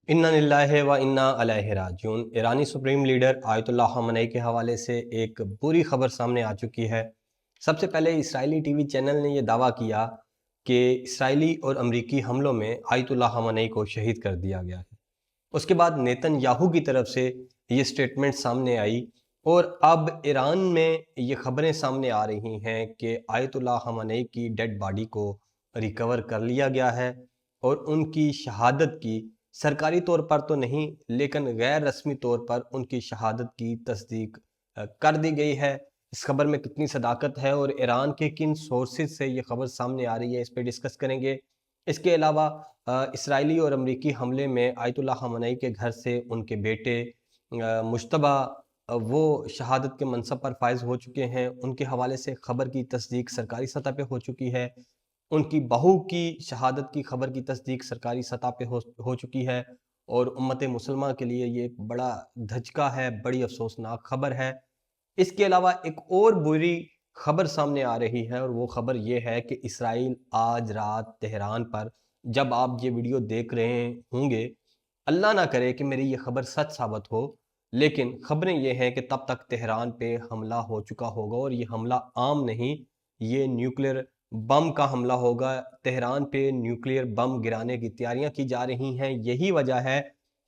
इन्ना लिल्लाहि व इन्ना अलैहि राजिऊन। ईरानी सुप्रीम लीडर आयतुल्लाह ख़ामेनी के हवाले से एक बुरी खबर सामने आ चुकी है। सबसे पहले इस्राएली टीवी चैनल ने यह दावा किया कि इस्राएली और अमरीकी हमलों में आयतुल्लाह ख़ामेनी को शहीद कर दिया गया है। उसके बाद नेतन्याहू की तरफ से ये स्टेटमेंट सामने आई और अब ईरान में ये खबरें सामने आ रही हैं कि आयतुल्लाह ख़ामेनी की डेड बॉडी को रिकवर कर लिया गया है और उनकी शहादत की सरकारी तौर पर तो नहीं लेकिन गैर रस्मी तौर पर उनकी शहादत की तस्दीक कर दी गई है। इस खबर में कितनी सदाकत है और ईरान के किन सोर्सेज से ये खबर सामने आ रही है, इस पे डिस्कस करेंगे। इसके अलावा इसराइली और अमरीकी हमले में आयतुल्लाह ख़ामेनी के घर से उनके बेटे मुज्तबा वो शहादत के मनसब पर फायज हो चुके हैं। उनके हवाले से खबर की तस्दीक सरकारी सतह पे हो चुकी है। उनकी बहू की शहादत की खबर की तस्दीक सरकारी सतह पे हो चुकी है और उम्मत मुसलमान के लिए ये एक बड़ा धचका है, बड़ी अफसोसनाक खबर है। इसके अलावा एक और बुरी खबर सामने आ रही है और वो खबर ये है कि इसराइल आज रात तेहरान पर, जब आप ये वीडियो देख रहे होंगे, अल्लाह ना करे कि मेरी ये खबर सच साबित हो, लेकिन खबरें ये हैं कि तब तक तेहरान पे हमला हो चुका होगा और ये हमला आम नहीं, ये न्यूक्लियर बम का हमला होगा। तेहरान पे न्यूक्लियर बम गिराने की तैयारियां की जा रही हैं। यही वजह है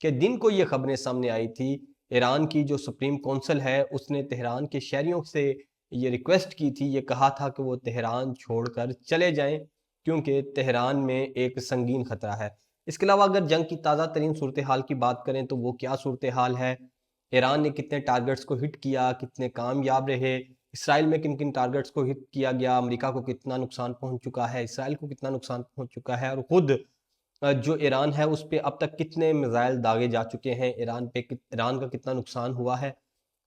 कि दिन को ये खबरें सामने आई थी। ईरान की जो सुप्रीम कौंसिल है उसने तेहरान के शहरियों से ये रिक्वेस्ट की थी, ये कहा था कि वो तेहरान छोड़कर चले जाएं क्योंकि तेहरान में एक संगीन खतरा है। इसके अलावा अगर जंग की ताज़ा तरीन सूरत हाल की बात करें तो वो क्या सूरत हाल है, ईरान ने कितने टारगेट्स को हिट किया, कितने कामयाब रहे, इसराइल में किन किन टारगेट्स को हिट किया गया, अमेरिका को कितना नुकसान पहुंच चुका है, इसराइल को कितना नुकसान पहुंच चुका है और खुद जो ईरान है उस पे अब तक कितने मिसाइल दागे जा चुके हैं, ईरान का कितना नुकसान हुआ है।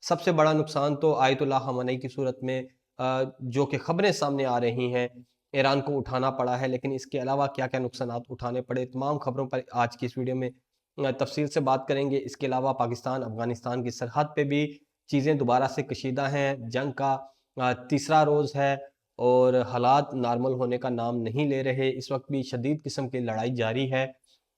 सबसे बड़ा नुकसान तो आयतुल्लाह ख़ामेनी की सूरत में जो कि खबरें सामने आ रही हैं, ईरान को उठाना पड़ा है। लेकिन इसके अलावा क्या-क्या नुकसानात उठाने पड़े, तमाम खबरों पर आज की इस वीडियो में तफ़सील से बात करेंगे। इसके अलावा पाकिस्तान अफ़गानिस्तान की सरहद पे भी चीज़ें दोबारा से कशीदा हैं। जंग का तीसरा रोज़ है और हालात नॉर्मल होने का नाम नहीं ले रहे। इस वक्त भी शदीद किस्म की लड़ाई जारी है।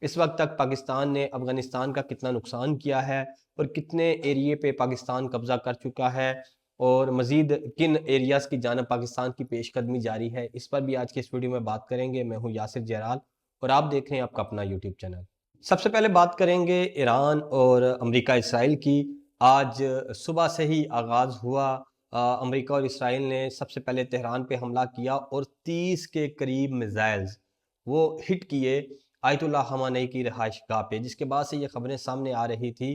इस वक्त तक पाकिस्तान ने अफ़गानिस्तान का कितना नुकसान किया है और कितने एरिए पे पाकिस्तान कब्ज़ा कर चुका है और मज़ीद किन एरियाज़ की जानब पाकिस्तान की पेशकदमी जारी है, इस पर भी आज के इस वीडियो में बात करेंगे। मैं हूँ यासिर जयराल और आप देख रहे हैं आपका अपना यूट्यूब चैनल। सबसे पहले बात करेंगे ईरान और अमेरिका इसराइल की। आज सुबह से ही आगाज़ हुआ। अमेरिका और इसराइल ने सबसे पहले तेहरान पे हमला किया और 30 के करीब मिसाइल्स वो हिट किए आयतुल्लाह ख़ामेनी की रिहाइशगाह पे, जिसके बाद से ये खबरें सामने आ रही थी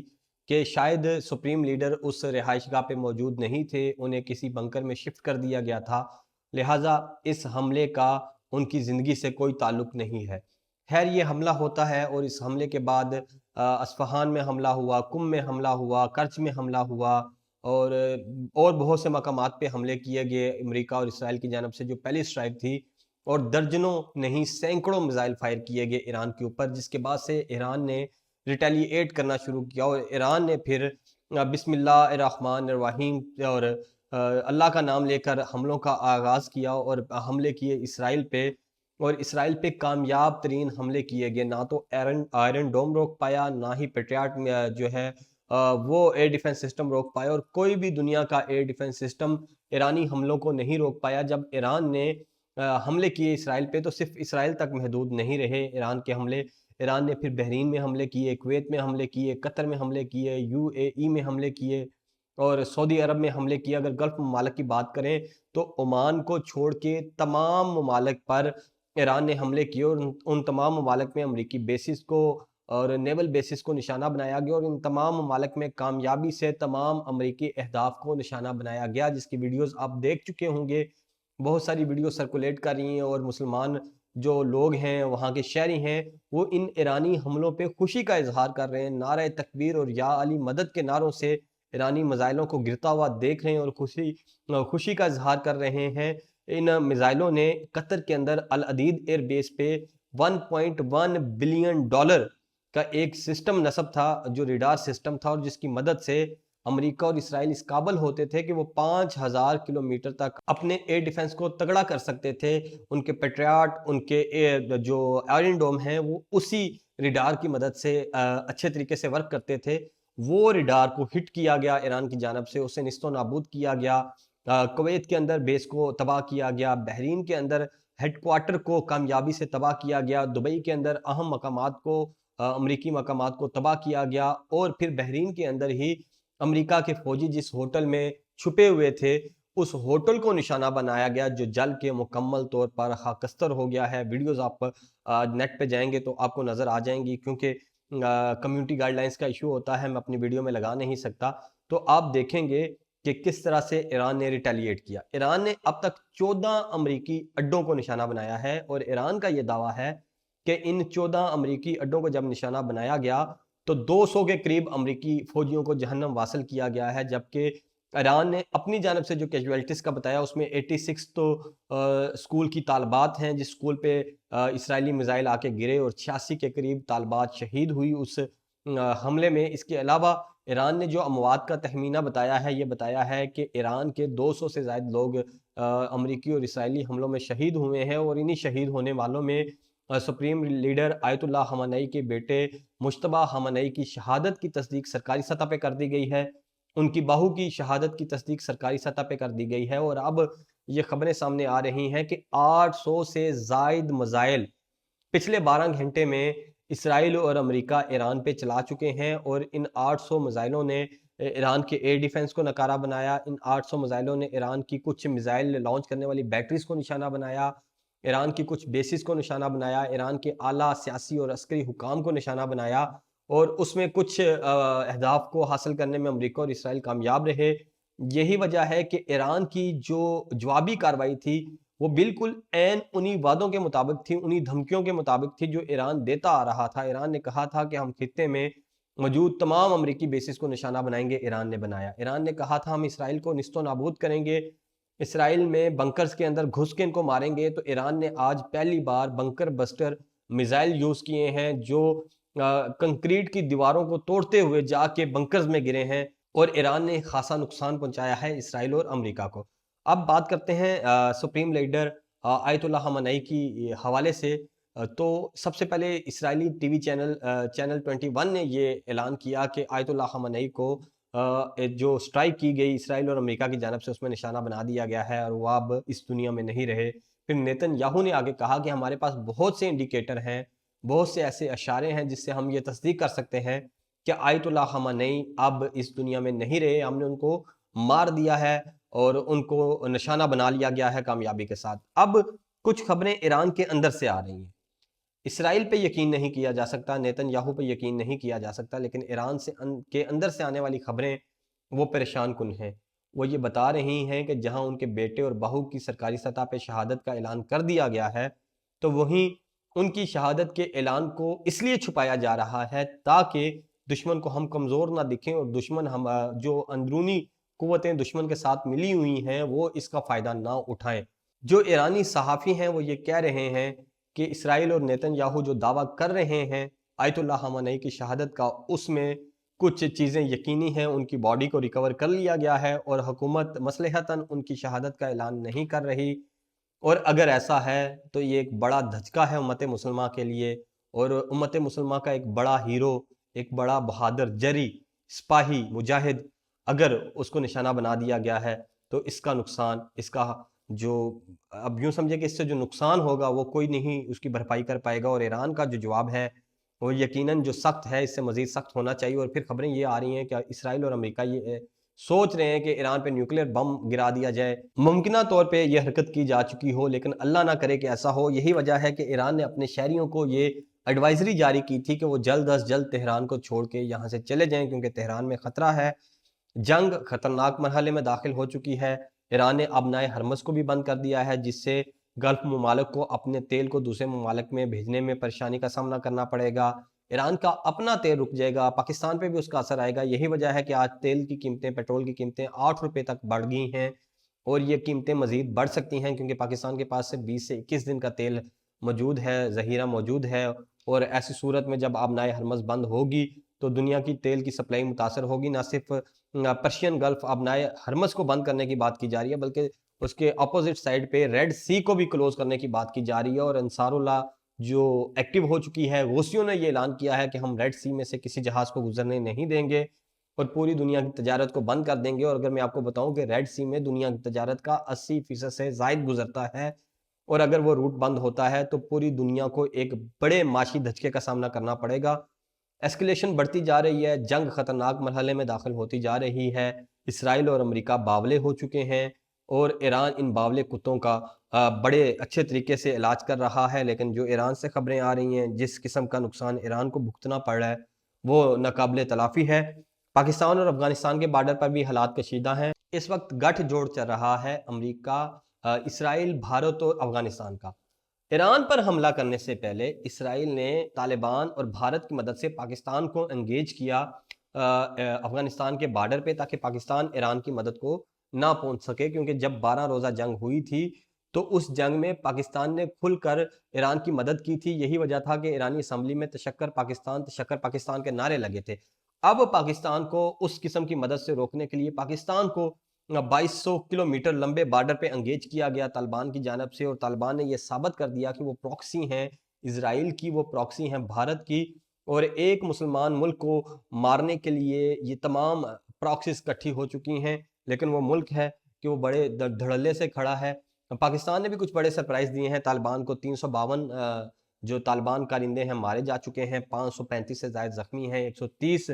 कि शायद सुप्रीम लीडर उस रिहाइशगाह पे मौजूद नहीं थे, उन्हें किसी बंकर में शिफ्ट कर दिया गया था, लिहाजा इस हमले का उनकी ज़िंदगी से कोई ताल्लुक नहीं है। खैर ये हमला होता है और इस हमले के बाद अस्फ़हान में हमला हुआ, कुम में हमला हुआ, कर्च में हमला हुआ और बहुत से मकामात पे हमले किए गए अमेरिका और इसराइल की जानब से जो पहली स्ट्राइक थी और दर्जनों नहीं सैकड़ों मिसाइल फायर किए गए ईरान के ऊपर, जिसके बाद से ईरान ने रिटेलिएट करना शुरू किया और ईरान ने फिर बिस्मिल्लाहिर्रहमानिर्रहीम और अल्लाह का नाम लेकर हमलों का आगाज़ किया और हमले किए इसराइल पे और इसराइल पे कामयाब तरीन हमले किए गए। ना तो आयरन आयरन डोम रोक पाया, ना ही पेट्रियट में जो है वो एयर डिफेंस सिस्टम रोक पाया और कोई भी दुनिया का एयर डिफेंस सिस्टम ईरानी हमलों को नहीं रोक पाया। जब ईरान ने हमले किए इसराइल पे तो सिर्फ इसराइल तक महदूद नहीं रहे ईरान के हमले। ईरान ने फिर बहरीन में हमले किए, कुवैत में हमले किए, कतर में हमले किए, यूएई में हमले किए और सऊदी अरब में हमले किए। अगर गल्फ़ ममालिक की बात करें तो ओमान को छोड़ के तमाम ममालिक पर ईरान ने हमले किए और उन तमाम ममालिक में अमरीकी बेसिस को और नेवल बेसिस को निशाना बनाया गया और इन तमाम ममालिक में कामयाबी से तमाम अमरीकी अहदाफ को निशाना बनाया गया, जिसकी वीडियोज़ आप देख चुके होंगे। बहुत सारी वीडियो सर्कुलेट कर रही हैं और मुसलमान जो लोग हैं, वहाँ के शहरी हैं, वो इन ईरानी हमलों पे खुशी का इज़हार कर रहे हैं। नारे तकबीर और या अली मदद के नारों से ईरानी मिसाइलों को गिरता हुआ देख रहे हैं और खुशी का इज़हार कर रहे हैं। इन मिसाइलों ने कतर के अंदर अल अदीद एयर बेस पे 1.1 बिलियन डॉलर का एक सिस्टम नस्ब था, जो रडार सिस्टम था और जिसकी मदद से अमेरिका और इसराइल इस काबिल होते थे कि वो 5000 किलोमीटर तक अपने एयर डिफेंस को तगड़ा कर सकते थे। उनके पेट्रियट, उनके जो आयरन डोम हैं, वो उसी रिडार की मदद से अच्छे तरीके से वर्क करते थे, वो रिडार को हिट किया गया ईरान की जानब से, उसे निस्तो नाबूद किया गया। कुवैत के अंदर बेस को तबाह किया गया, बहरीन के अंदर हेडक्वार्टर को कामयाबी से तबाह किया गया, दुबई के अंदर अहम मकामात को अमरीकी मकामात को तबाह किया गया, और फिर बहरीन के अंदर ही अमरीका के फौजी जिस होटल में छुपे हुए थे, उस होटल को निशाना बनाया गया, जो जल के मुकम्मल तौर पर खाकस्तर हो गया है। वीडियोज़ आप नेट पे जाएँगे तो आपको नज़र आ जाएँगी, क्योंकि कम्युनिटी गाइडलाइंस का इश्यू होता है, मैं अपनी वीडियो में लगा नहीं सकता। तो आप देखेंगे कि किस तरह से ईरान ने रिटेलिएट किया। ईरान ने अब तक 14 अमरीकी अड्डों को निशाना बनाया है, और ईरान का ये दावा है कि इन 14 अमरीकी अड्डों को जब निशाना बनाया गया, तो 200 के करीब अमरीकी फौजियों को जहन्नम वासिल किया गया है, जबकि ईरान ने अपनी जानब से जो कैजुअलिटीज़ का बताया, उसमें 86 तो स्कूल की तालबात हैं, जिस स्कूल पे इसराइली मिसाइल आके गिरे, और 86 के करीब तालबात शहीद हुई उस हमले में। इसके अलावा ईरान ने जो अमवात का तखमीना बताया है, ये बताया है कि ईरान के 200 से ज़ायद लोग अमरीकी और इसराइली हमलों में शहीद हुए हैं, और इन्हीं शहीद होने वालों में सुप्रीम लीडर आयतुल्लाह खamenei के बेटे मुज्तबा खamenei की शहादत की तस्दीक सरकारी सतह पे कर दी गई है। उनकी बहू की शहादत की तस्दीक सरकारी सतह पे कर दी गई है, और अब ये खबरें सामने आ रही हैं कि 800 से ज़ायद मिसाइल पिछले 12 घंटे में इसराइल और अमेरिका ईरान पे चला चुके हैं, और इन 800 मिसाइलों ने ईरान के एयर डिफेंस को नकारा बनाया। इन 800 मिसाइलों ने ईरान की कुछ मिसाइल लॉन्च करने वाली बैटरीज को निशाना बनाया, ईरान की कुछ बेसिस को निशाना बनाया, ईरान के आला सियासी और अस्करी हुकाम को निशाना बनाया, और उसमें कुछ अहदाफ को हासिल करने में अमेरिका और इसराइल कामयाब रहे। यही वजह है कि ईरान की जो जवाबी कार्रवाई थी, वो बिल्कुल ऐन उन्हीं वादों के मुताबिक थी, उन्हीं धमकियों के मुताबिक थी जो ईरान देता आ रहा था। ईरान ने कहा था कि हम खित्ते में मौजूद तमाम अमरीकी बेसिस को निशाना बनाएंगे, ईरान ने बनाया। ईरान ने कहा था हम इसराइल को निस्तो नाबूद करेंगे, इसराइल में बंकर्स के अंदर घुस के इनको मारेंगे। तो ईरान ने आज पहली बार बंकर बस्टर मिसाइल यूज़ किए हैं, जो कंक्रीट की दीवारों को तोड़ते हुए जाके बंकर्स में गिरे हैं, और ईरान ने खासा नुकसान पहुंचाया है इसराइल और अमेरिका को। अब बात करते हैं सुप्रीम लीडर आयतुल्लाह खamenei की हवाले से। तो सबसे पहले इसराइली टीवी चैनल 21 ने ये ऐलान किया कि आयतुल्लाह खamenei को जो स्ट्राइक की गई इसराइल और अमेरिका की जानब से, उसमें निशाना बना दिया गया है, और वो अब इस दुनिया में नहीं रहे। फिर नेतन्याहू ने आगे कहा कि हमारे पास बहुत से इंडिकेटर हैं, बहुत से ऐसे इशारे हैं जिससे हम ये तस्दीक कर सकते हैं कि आयतुल्लाह खamenei अब इस दुनिया में नहीं रहे, हमने उनको मार दिया है और उनको निशाना बना लिया गया है कामयाबी के साथ। अब कुछ खबरें ईरान के अंदर से आ रही हैं। इसराइल पे यकीन नहीं किया जा सकता, नेतन्याहू पे यकीन नहीं किया जा सकता, लेकिन ईरान के अंदर से आने वाली खबरें वो परेशान कुन हैं। वो ये बता रही हैं कि जहां उनके बेटे और बहू की सरकारी सतह पे शहादत का ऐलान कर दिया गया है, तो वहीं उनकी शहादत के ऐलान को इसलिए छुपाया जा रहा है ताकि दुश्मन को हम कमज़ोर ना दिखें, और दुश्मन हम जो अंदरूनी कुव्वतें दुश्मन के साथ मिली हुई हैं, वो इसका फ़ायदा ना उठाएं। जो ईरानी सहाफ़ी हैं वो ये कह रहे हैं कि इसराइल और नेतन्याहू जो दावा कर रहे हैं आयतुल्लाह खamenei की शहादत का, उसमें कुछ चीज़ें यकीनी हैं, उनकी बॉडी को रिकवर कर लिया गया है, और हुकूमत मसलहतन उनकी शहादत का ऐलान नहीं कर रही। और अगर ऐसा है तो ये एक बड़ा धचका है उम्मत मुसलमान के लिए, और उम्मत मुसलमान का एक बड़ा हीरो, एक बड़ा बहादुर जरी सिपाही मुजाहिद अगर उसको निशाना बना दिया गया है, तो इसका नुकसान, इसका जो अब यूँ समझे कि इससे जो नुकसान होगा वो कोई नहीं उसकी भरपाई कर पाएगा। और ईरान का जो जवाब है वो यकीनन जो सख्त है, इससे मज़ीद सख्त होना चाहिए। और फिर खबरें ये आ रही हैं कि इसराइल और अमेरिका ये सोच रहे हैं कि ईरान पे न्यूक्लियर बम गिरा दिया जाए। मुमकिना तौर पे ये हरकत की जा चुकी हो, लेकिन अल्लाह ना करे कि ऐसा हो। यही वजह है कि ईरान ने अपने शहरियों को ये एडवाइजरी जारी की थी कि वो जल्द अज़ जल्द तेहरान को छोड़ के यहाँ से चले जाएँ, क्योंकि तेहरान में ख़तरा है। जंग खतरनाक मरहले में दाखिल हो चुकी है। ईरान ने अपनाए हरमज़ को भी बंद कर दिया है, जिससे गल्फ़ ममालिक को अपने तेल को दूसरे ममालिक में भेजने में परेशानी का सामना करना पड़ेगा। ईरान का अपना तेल रुक जाएगा, पाकिस्तान पे भी उसका असर आएगा। यही वजह है कि आज तेल की कीमतें, पेट्रोल की कीमतें 8 रुपए तक बढ़ गई हैं, और ये कीमतें मज़ीद बढ़ सकती हैं, क्योंकि पाकिस्तान के पास से 20 से 21 दिन का तेल मौजूद है, ज़ख़ीरा मौजूद है। और ऐसी सूरत में जब अपनाए हरमज़ बंद होगी, तो दुनिया की तेल की सप्लाई मुतासर होगी। ना सिर्फ पर्शियन गल्फ अपनाए हरमज़ को बंद करने की बात की जा रही है, बल्कि उसके अपोजिट साइड पे रेड सी को भी क्लोज करने की बात की जा रही है। और अंसारुल्लाह जो एक्टिव हो चुकी है। हूसियों ने ये ऐलान किया है कि हम रेड सी में से किसी जहाज़ को गुजरने नहीं देंगे और पूरी दुनिया की तजारत को बंद कर देंगे। और अगर मैं आपको बताऊं कि रेड सी में दुनिया की तजारत का 80% से ज़ायद गुजरता है, और अगर वो रूट बंद होता है तो पूरी दुनिया को एक बड़े माशी धचके का सामना करना पड़ेगा। एस्केलेशन बढ़ती जा रही है, जंग खतरनाक मरहले में दाखिल होती जा रही है। इसराइल और अमेरिका बावले हो चुके हैं और ईरान इन बावले कुत्तों का बड़े अच्छे तरीके से इलाज कर रहा है। लेकिन जो ईरान से खबरें आ रही हैं, जिस किस्म का नुकसान ईरान को भुगतना पड़ रहा है, वो नाकाबिले तलाफ़ी है। पाकिस्तान और अफगानिस्तान के बॉर्डर पर भी हालात कशीदा हैं। इस वक्त गठजोड़ चल रहा है अमेरिका, इसराइल, भारत और अफगानिस्तान का। ईरान पर हमला करने से पहले इसराइल ने तालिबान और भारत की मदद से पाकिस्तान को एंगेज किया अफगानिस्तान के बॉर्डर पे, ताकि पाकिस्तान ईरान की मदद को ना पहुंच सके। क्योंकि जब 12 रोज़ा जंग हुई थी तो उस जंग में पाकिस्तान ने खुलकर ईरान की मदद की थी। यही वजह था कि ईरानी असम्बली में तशक्कर पाकिस्तान के नारे लगे थे। अब पाकिस्तान को उस किस्म की मदद से रोकने के लिए पाकिस्तान को 2200 किलोमीटर लंबे बॉर्डर पे एंगेज किया गया तालिबान की जानब से। और तालिबान ने यह साबित कर दिया कि वो प्रॉक्सी हैं इसराइल की, वो प्रॉक्सी हैं भारत की। और एक मुसलमान मुल्क को मारने के लिए ये तमाम प्रॉक्सीज इकट्ठी हो चुकी हैं। लेकिन वो मुल्क है कि वो बड़े धड़ल्ले से खड़ा है। पाकिस्तान ने भी कुछ बड़े सरप्राइज दिए हैं तालिबान को। 352 जो तालिबान कारिंदे हैं मारे जा चुके हैं, 535 से ज़ायद जख्मी हैं, 130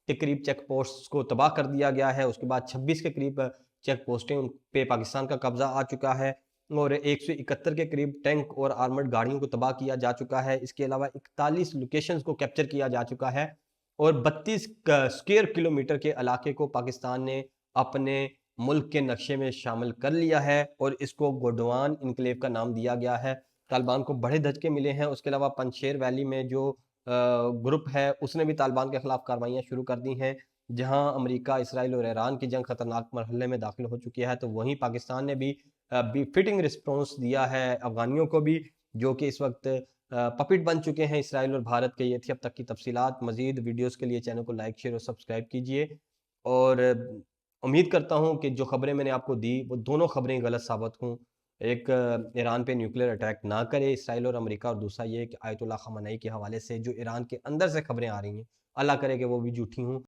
के करीब चेक पोस्ट को तबाह कर दिया गया है। उसके बाद 26 के करीब चेक पोस्टें उन पे पाकिस्तान का कब्जा आ चुका है और 171 के करीब टैंक और आर्मर्ड गाड़ियों को तबाह किया जा चुका है। इसके अलावा 41 लोकेशंस को कैप्चर किया जा चुका है और 32 स्क्वायर किलोमीटर के इलाके को पाकिस्तान ने अपने मुल्क के नक्शे में शामिल कर लिया है और इसको गोडवान इनक्लेव का नाम दिया गया है। तालिबान को बड़े धचके मिले हैं। उसके अलावा पंजशेर वैली में जो ग्रुप है उसने भी तालिबान के खिलाफ कार्रवाइयाँ शुरू कर दी हैं। जहां अमेरिका, इसराइल और ईरान की जंग खतरनाक मरहले में दाखिल हो चुकी है, तो वहीं पाकिस्तान ने भी फिटिंग रिस्पॉन्स दिया है अफगानियों को भी, जो कि इस वक्त पपिट बन चुके हैं इसराइल और भारत के। ये थी अब तक की तफसीलात। मजीद वीडियोस के लिए चैनल को लाइक, शेयर और सब्सक्राइब कीजिए। और उम्मीद करता हूँ कि जो खबरें मैंने आपको दी वो दोनों खबरें गलत साबित हों। एक, ईरान पे न्यूक्लियर अटैक ना करे इसराइल और अमेरिका, और दूसरा ये कि आयतुल्लाह ख़amenei के हवाले से जो ईरान के अंदर से खबरें आ रही हैं, अल्लाह करे कि वो भी झूठी हों।